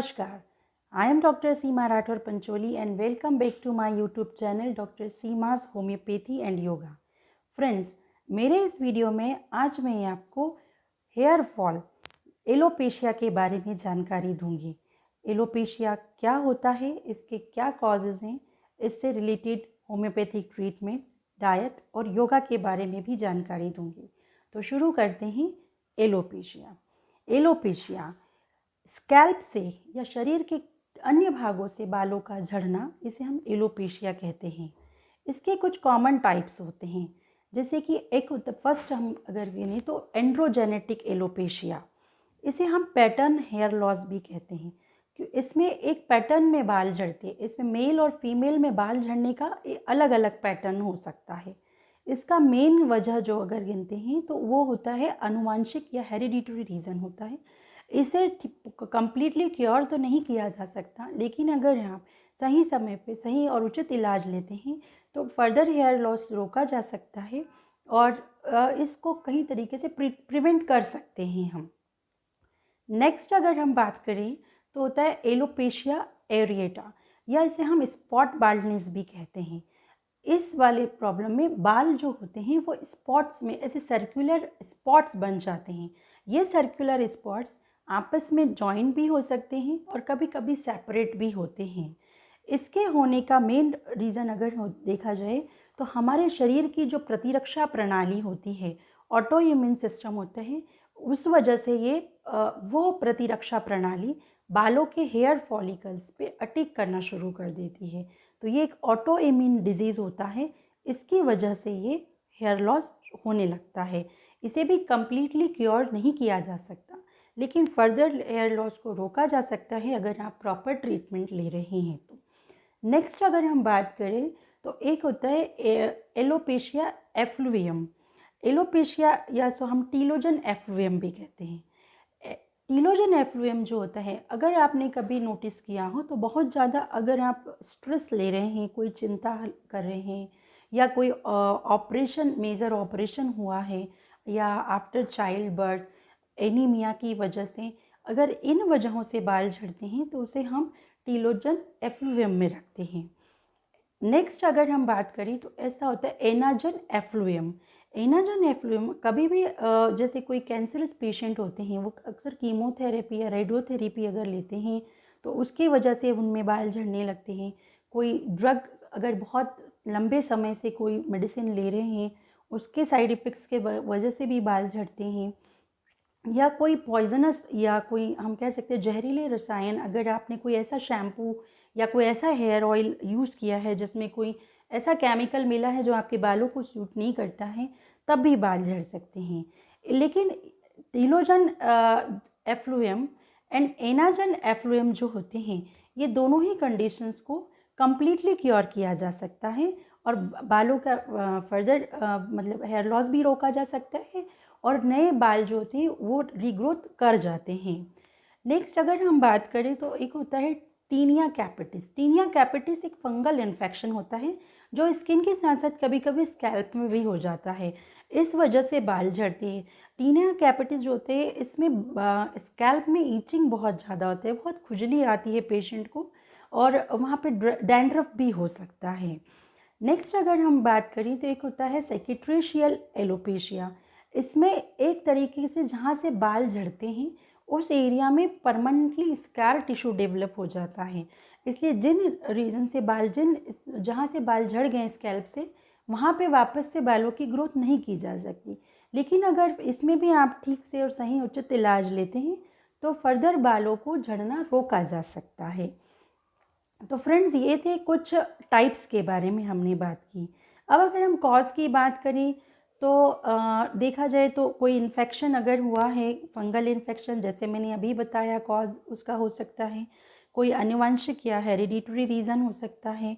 Namaskar. I am Dr. Seema Rathore Pancholi and welcome back to my YouTube channel Dr. Seema's Homeopathy and Yoga. Friends, मेरे इस video में आज मैं आपको hair fall alopecia के बारे में जानकारी दूंगी। एलोपेशिया क्या होता है, इसके क्या कॉजेज़ हैं, इससे रिलेटेड होम्योपैथिक ट्रीटमेंट, डाइट और योगा के बारे में भी जानकारी दूंगी। तो शुरू करते हैं। एलोपेशिया स्कैल्प से या शरीर के अन्य भागों से बालों का झड़ना, इसे हम एलोपेशिया कहते हैं। इसके कुछ कॉमन टाइप्स होते हैं, जैसे कि एक फर्स्ट हम अगर गिने तो एंड्रोजेनेटिक एलोपेशिया, इसे हम पैटर्न हेयर लॉस भी कहते हैं, क्योंकि इसमें एक पैटर्न में बाल झड़ते हैं। इसमें मेल और फीमेल में बाल झड़ने का अलग अलग पैटर्न हो सकता है। इसका मेन वजह जो अगर गिनते हैं तो वो होता है आनुवांशिक या हेरिडिटरी रीज़न होता है। इसे कम्प्लीटली क्योर तो नहीं किया जा सकता, लेकिन अगर आप सही समय पे सही और उचित इलाज लेते हैं तो फर्दर हेयर लॉस रोका जा सकता है और इसको कई तरीके से प्रिवेंट कर सकते हैं हम। नेक्स्ट अगर हम बात करें तो होता है एलोपेशिया एरिएटा, या इसे हम स्पॉट बाल्डनेस भी कहते हैं। इस वाले प्रॉब्लम में बाल जो होते हैं वो स्पॉट्स में ऐसे सर्कुलर स्पॉट्स बन जाते हैं। ये सर्कुलर स्पॉट्स आपस में जॉइन भी हो सकते हैं और कभी कभी सेपरेट भी होते हैं। इसके होने का मेन रीज़न अगर देखा जाए तो हमारे शरीर की जो प्रतिरक्षा प्रणाली होती है, ऑटो इम्यून सिस्टम होता है, उस वजह से ये वो प्रतिरक्षा प्रणाली बालों के हेयर फॉलिकल्स पे अटैक करना शुरू कर देती है। तो ये एक ऑटो इम्यून डिजीज़ होता है, इसकी वजह से ये हेयर लॉस होने लगता है। इसे भी कम्प्लीटली क्योर नहीं किया जा सकता, लेकिन फर्दर हेयर लॉस को रोका जा सकता है अगर आप प्रॉपर ट्रीटमेंट ले रहे हैं तो। नेक्स्ट अगर हम बात करें तो एक होता है एलोपेशिया एफ्लुवियम। एलोपेशिया या सो हम टीलोजन एफ्लुवियम भी कहते हैं। टीलोजन एफ्लुवियम जो होता है, अगर आपने कभी नोटिस किया हो तो बहुत ज़्यादा अगर आप स्ट्रेस ले रहे हैं, कोई चिंता कर रहे हैं, या कोई ऑपरेशन मेजर ऑपरेशन हुआ है, या आफ्टर चाइल्ड बर्थ एनीमिया की वजह से अगर इन वजहों से बाल झड़ते हैं तो उसे हम टीलोजन एफ्लुवियम में रखते हैं। नेक्स्ट अगर हम बात करें तो ऐसा होता है एनाजन एफ्लुवियम। एनाजन एफ्लुवियम कभी भी जैसे कोई कैंसरस पेशेंट होते हैं, वो अक्सर कीमोथेरेपी या रेडियोथेरेपी अगर लेते हैं तो उसकी वजह से उनमें बाल झड़ने लगते हैं। कोई ड्रग अगर बहुत लंबे समय से कोई मेडिसिन ले रहे हैं, उसके साइड इफ़ेक्ट्स के वजह से भी बाल झड़ते हैं। या कोई पॉइजनस या कोई हम कह सकते हैं जहरीले रसायन, अगर आपने कोई ऐसा शैम्पू या कोई ऐसा हेयर ऑयल यूज़ किया है जिसमें कोई ऐसा केमिकल मिला है जो आपके बालों को सूट नहीं करता है, तब भी बाल झड़ सकते हैं। लेकिन telogen effluvium and anagen effluvium जो होते हैं, ये दोनों ही कंडीशंस को कम्प्लीटली क्योर किया जा सकता है और बालों का फर्दर मतलब हेयर लॉस भी रोका जा सकता है और नए बाल जो होते हैं वो रीग्रोथ कर जाते हैं। नेक्स्ट अगर हम बात करें तो एक होता है टीनिया कैपिटिस। टीनिया कैपिटिस एक फंगल इन्फेक्शन होता है जो स्किन के साथ साथ कभी कभी स्कैल्प में भी हो जाता है, इस वजह से बाल झड़ते हैं। टीनिया कैपिटिस जो होते हैं इसमें स्कैल्प में ईचिंग बहुत ज़्यादा होता है, बहुत खुजली आती है पेशेंट को और वहाँ पे डैंड्रफ भी हो सकता है। नेक्स्ट अगर हम बात करें तो एक होता है सिकेट्रिशियल एलोपेशिया। इसमें एक तरीके से जहाँ से बाल झड़ते हैं उस एरिया में परमानेंटली स्कार टिश्यू डेवलप हो जाता है, इसलिए जिन रीज़न से जहाँ से बाल झड़ गए स्कैल्प से, वहाँ पे वापस से बालों की ग्रोथ नहीं की जा सकती। लेकिन अगर इसमें भी आप ठीक से और सही उचित इलाज लेते हैं तो फर्दर बालों को झड़ना रोका जा सकता है। तो फ्रेंड्स, ये थे कुछ टाइप्स के बारे में हमने बात की। अब अगर हम कॉज की बात करें तो देखा जाए तो कोई इन्फेक्शन अगर हुआ है, फंगल इन्फेक्शन जैसे मैंने अभी बताया कॉज उसका हो सकता है, कोई आनुवंशिक या हेरिडिटरी रीज़न हो सकता है।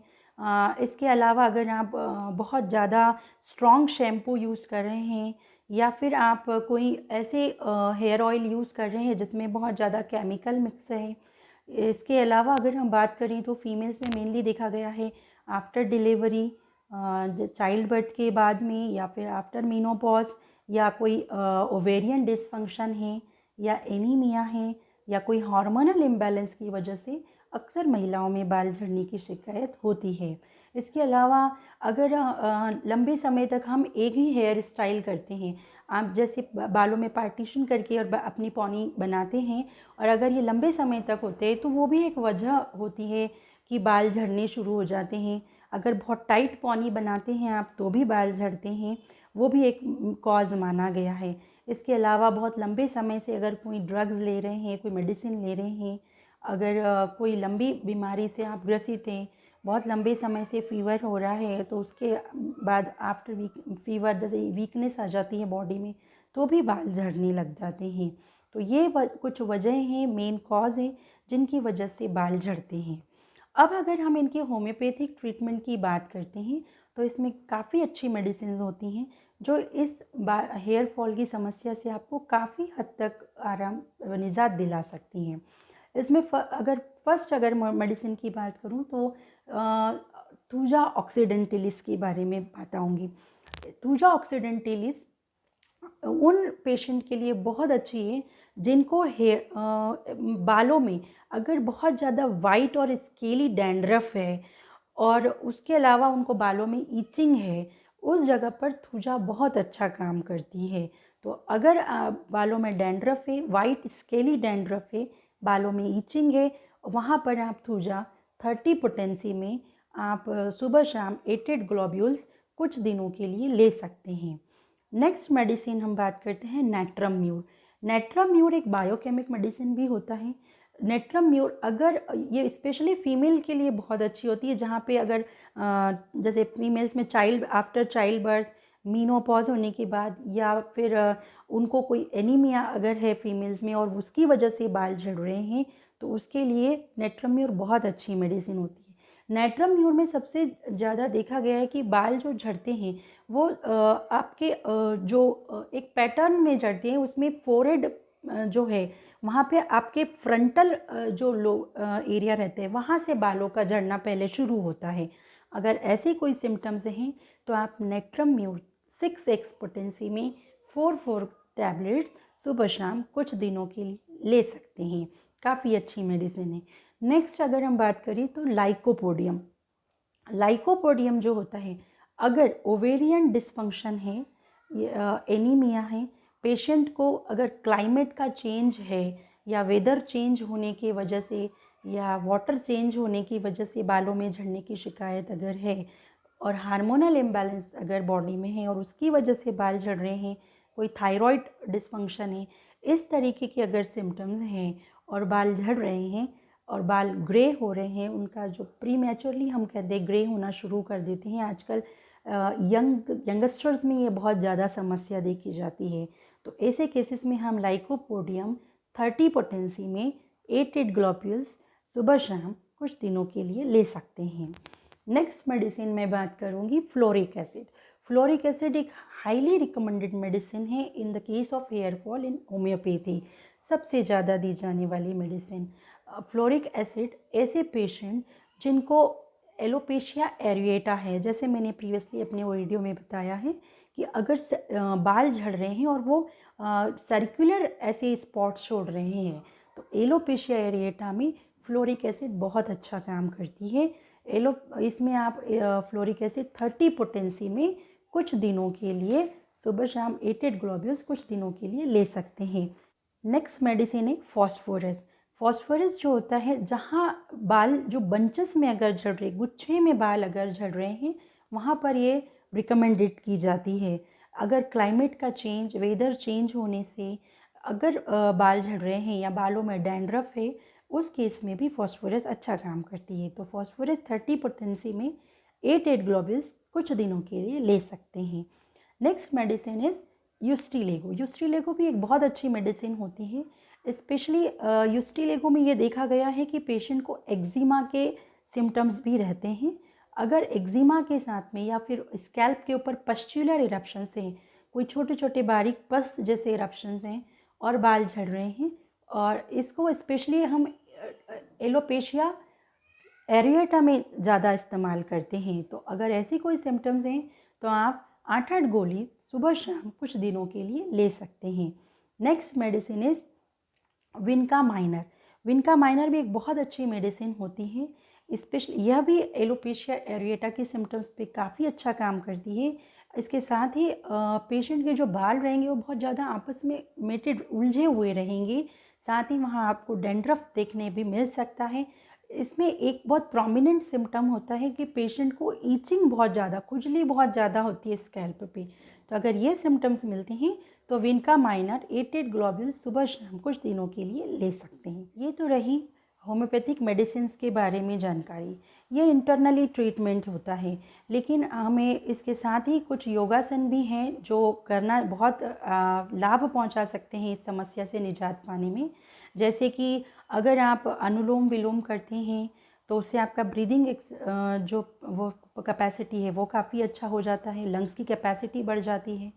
इसके अलावा अगर आप बहुत ज़्यादा स्ट्रॉन्ग शैम्पू यूज़ कर रहे हैं या फिर आप कोई ऐसे हेयर ऑयल यूज़ कर रहे हैं जिसमें बहुत ज़्यादा केमिकल मिक्स है। इसके अलावा अगर हम बात करें तो फीमेल्स में मेनली देखा गया है आफ्टर डिलीवरी, चाइल्ड बर्थ के बाद में, या फिर आफ्टर मीनोपॉज, या कोई ओवेरियन डिसफंक्शन है या एनीमिया है, या कोई हार्मोनल इम्बैलेंस की वजह से अक्सर महिलाओं में बाल झड़ने की शिकायत होती है। इसके अलावा अगर लंबे समय तक हम एक ही हेयर स्टाइल करते हैं, आप जैसे बालों में पार्टीशन करके और अपनी पौनी बनाते हैं, और अगर ये लंबे समय तक होते हैं तो वो भी एक वजह होती है कि बाल झड़ने शुरू हो जाते हैं। अगर बहुत टाइट पौनी बनाते हैं आप तो भी बाल झड़ते हैं, वो भी एक कॉज माना गया है। इसके अलावा बहुत लंबे समय से अगर कोई ड्रग्स ले रहे हैं, कोई मेडिसिन ले रहे हैं, अगर कोई लंबी बीमारी से आप ग्रसित हैं, बहुत लंबे समय से फ़ीवर हो रहा है, तो उसके बाद आफ्टर फीवर जैसे वीकनेस आ जाती है बॉडी में, तो भी बाल झड़ने लग जाते हैं। तो ये कुछ वजह हैं, मेन कॉज हैं जिनकी वजह से बाल झड़ते हैं। अब अगर हम इनके होम्योपैथिक ट्रीटमेंट की बात करते हैं तो इसमें काफ़ी अच्छी मेडिसिन होती हैं जो इस हेयर फॉल की समस्या से आपको काफ़ी हद तक आराम निजात दिला सकती हैं। इसमें अगर मेडिसिन की बात करूं तो थूजा ऑक्सीडेंटलिस के बारे में बताऊंगी। थूजा ऑक्सीडेंटलिस उन पेशेंट के लिए बहुत अच्छी है जिनको बालों में अगर बहुत ज़्यादा वाइट और स्केली डैंड्रफ है और उसके अलावा उनको बालों में ईचिंग है, उस जगह पर थूजा बहुत अच्छा काम करती है। तो अगर बालों में डैंड्रफ है, वाइट स्केली डैंड्रफ है, बालों में ईचिंग है, वहाँ पर आप थूजा 30 पोटेंसी में आप सुबह शाम 8 ग्लोब्यूल्स कुछ दिनों के लिए ले सकते हैं। नेक्स्ट मेडिसिन हम बात करते हैं नेट्रम म्यूर। नेट्रम म्यूर एक बायोकेमिक मेडिसिन भी होता है। नेट्रम म्यूर अगर ये स्पेशली फीमेल के लिए बहुत अच्छी होती है, जहाँ पे अगर जैसे फीमेल्स में आफ्टर चाइल्ड बर्थ, मीनोपॉज होने के बाद, या फिर उनको कोई एनीमिया अगर है फीमेल्स में और उसकी वजह से बाल झड़ रहे हैं, तो उसके लिए नेट्रम म्यूर बहुत अच्छी मेडिसिन होती है। नेट्रम म्यूर में सबसे ज़्यादा देखा गया है कि बाल जो झड़ते हैं वो आपके जो एक पैटर्न में झड़ते हैं, उसमें फोरहेड जो है वहाँ पे आपके फ्रंटल जो एरिया रहते हैं वहाँ से बालों का झड़ना पहले शुरू होता है। अगर ऐसे कोई सिम्टम्स हैं तो आप नेट्रम म्यूर 6x पोटेंसी में 4 टैबलेट्स सुबह शाम कुछ दिनों के लिए ले सकते हैं। काफ़ी अच्छी मेडिसिन है। नेक्स्ट अगर हम बात करें तो लाइकोपोडियम। लाइकोपोडियम जो होता है, अगर ओवेरियन डिसफंक्शन है, एनीमिया है, पेशेंट को अगर क्लाइमेट का चेंज है या वेदर चेंज होने की वजह से या वाटर चेंज होने की वजह से बालों में झड़ने की शिकायत अगर है, और हार्मोनल इम्बैलेंस अगर बॉडी में है और उसकी वजह से बाल झड़ रहे हैं, कोई थायराइड डिसफंक्शन है, इस तरीके के अगर सिम्टम्स हैं और बाल झड़ रहे हैं और बाल ग्रे हो रहे हैं, उनका जो प्रीमैच्योरली हम कहते हैं ग्रे होना शुरू कर देते हैं, आजकल यंगस्टर्स में ये बहुत ज़्यादा समस्या देखी जाती है, तो ऐसे केसेस में हम लाइकोपोडियम 30 पोटेंसी में 8 ग्लोब्यूल्स सुबह शाम कुछ दिनों के लिए ले सकते हैं। नेक्स्ट मेडिसिन मैं बात करूँगी फ्लोरिक एसिड। फ्लोरिक एसिड एक हाईली रिकमेंडेड मेडिसिन है in the case of hair fall in homeopathy, सबसे ज़्यादा दी जाने वाली मेडिसिन। फ्लोरिक एसिड ऐसे पेशेंट जिनको एलोपेशिया एरिएटा है, जैसे मैंने प्रीवियसली अपने वीडियो में बताया है कि अगर बाल झड़ रहे हैं और वो सर्कुलर ऐसे स्पॉट्स छोड़ रहे हैं, तो एलोपेशिया एरिएटा में फ्लोरिक एसिड बहुत अच्छा काम करती है। इसमें आप फ्लोरिक एसिड 30 पोटेंसी में कुछ दिनों के लिए सुबह शाम 8 ग्लोब्यूल्स कुछ दिनों के लिए ले सकते हैं। नेक्स्ट मेडिसिन है फॉस्फोरस। फॉस्फोरस जो होता है, जहाँ बाल जो बंचेस में अगर झड़ रहे, गुच्छे में बाल अगर झड़ रहे हैं, वहाँ पर ये रिकमेंडेड की जाती है। अगर क्लाइमेट का चेंज, वेदर चेंज होने से अगर बाल झड़ रहे हैं या बालों में डैंड्रफ है, उस केस में भी फॉस्फोरस अच्छा काम करती है। तो फॉस्फोरस 30 पोटेंसी में 8 ग्लोब्यूल्स कुछ दिनों के लिए ले सकते हैं। Next medicine is Ustilago. Ustilago भी एक बहुत अच्छी मेडिसिन होती है। स्पेशली यूस्टिलेगो में ये देखा गया है कि पेशेंट को एक्जिमा के सिम्टम्स भी रहते हैं। अगर एक्जिमा के साथ में या फिर स्कैल्प के ऊपर पस्ट्यूलर इरप्शंस हैं, कोई छोटे छोटे बारीक पस जैसे इरप्शंस हैं और बाल झड़ रहे हैं, और इसको स्पेशली हम एलोपेशिया एरिएटा में ज़्यादा इस्तेमाल करते हैं। तो अगर ऐसी कोई सिम्टम्स हैं तो आप 8 गोली सुबह शाम कुछ दिनों के लिए ले सकते हैं। Next medicine is विनका minor. विनका minor भी एक बहुत अच्छी मेडिसिन होती है, स्पेशली यह भी एलोपेशिया एरिएटा के सिम्टम्स पे काफ़ी अच्छा काम करती है। इसके साथ ही पेशेंट के जो बाल रहेंगे वो बहुत ज़्यादा आपस में मेटेड उलझे हुए रहेंगे, साथ ही वहाँ आपको डेंड्रफ देखने भी मिल सकता है। इसमें एक बहुत प्रोमिनेंट सिम्टम होता है कि पेशेंट को ईचिंग बहुत ज़्यादा, खुजली बहुत ज़्यादा होती है स्कैल्प पे। तो अगर ये सिम्टम्स मिलते हैं तो विनका माइनर 88 ग्लोब्यूल सुबह शाम कुछ दिनों के लिए ले सकते हैं। ये तो रही होम्योपैथिक मेडिसिन के बारे में जानकारी। ये इंटरनली ट्रीटमेंट होता है, लेकिन हमें इसके साथ ही कुछ योगासन भी हैं जो करना बहुत लाभ पहुंचा सकते हैं इस समस्या से निजात पाने में। जैसे कि अगर आप अनुलोम विलोम करते हैं तो उससे आपका ब्रीदिंग जो वो कैपेसिटी है वो काफ़ी अच्छा हो जाता है, लंग्स की कैपेसिटी बढ़ जाती है।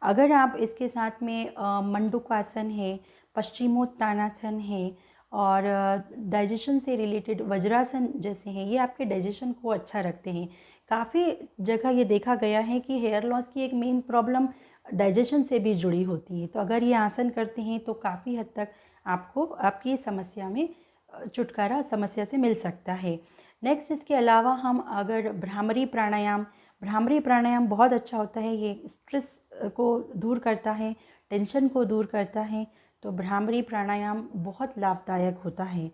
अगर आप इसके साथ में मंडूकासन है, पश्चिमोत्तानासन है और डाइजेशन से रिलेटेड वज्रासन जैसे हैं, ये आपके डाइजेशन को अच्छा रखते हैं। काफ़ी जगह ये देखा गया है कि हेयर लॉस की एक मेन प्रॉब्लम डाइजेशन से भी जुड़ी होती है। तो अगर ये आसन करते हैं तो काफ़ी हद तक आपको आपकी समस्या में छुटकारा समस्या से मिल सकता है। नेक्स्ट इसके अलावा हम अगर भ्रामरी प्राणायाम बहुत अच्छा होता है। ये स्ट्रेस को दूर करता है, टेंशन को दूर करता है, तो भ्रामरी प्राणायाम बहुत लाभदायक होता है।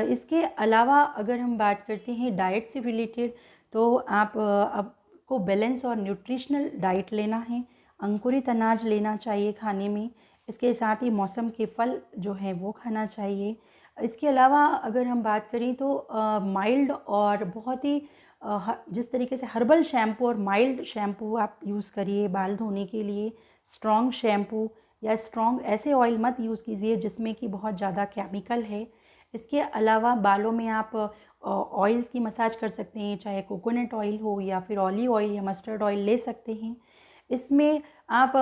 इसके अलावा अगर हम बात करते हैं डाइट से रिलेटेड, तो आपको बैलेंस और न्यूट्रिशनल डाइट लेना है, अंकुरित अनाज लेना चाहिए खाने में। इसके साथ ही मौसम के फल जो हैं वो खाना चाहिए। इसके अलावा अगर हम बात करें तो माइल्ड और बहुत ही जिस तरीके से हर्बल शैम्पू और माइल्ड शैम्पू आप यूज़ करिए बाल धोने के लिए। स्ट्रॉन्ग शैम्पू या स्ट्रॉन्ग ऐसे ऑयल मत यूज़ कीजिए जिसमें कि बहुत ज़्यादा केमिकल है। इसके अलावा बालों में आप ऑयल्स की मसाज कर सकते हैं, चाहे कोकोनट ऑयल हो या फिर ऑलिव ऑयल या मस्टर्ड ऑयल ले सकते हैं। इसमें आप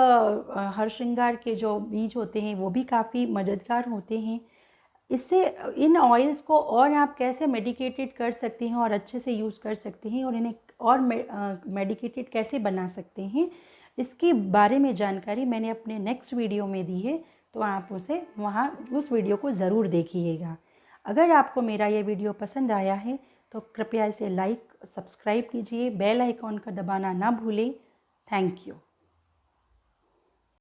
हरश्रृंगार के जो बीज होते हैं वो भी काफ़ी मददगार होते हैं। इससे इन ऑयल्स को और आप कैसे मेडिकेटेड कर सकते हैं और अच्छे से यूज़ कर सकते हैं और इन्हें और मेडिकेटेड कैसे बना सकते हैं, इसके बारे में जानकारी मैंने अपने नेक्स्ट वीडियो में दी है, तो आप उस वीडियो को ज़रूर देखिएगा। अगर आपको मेरा ये वीडियो पसंद आया है तो कृपया इसे लाइक सब्सक्राइब कीजिए, बेल आइकॉन का दबाना ना भूलें। Thank you.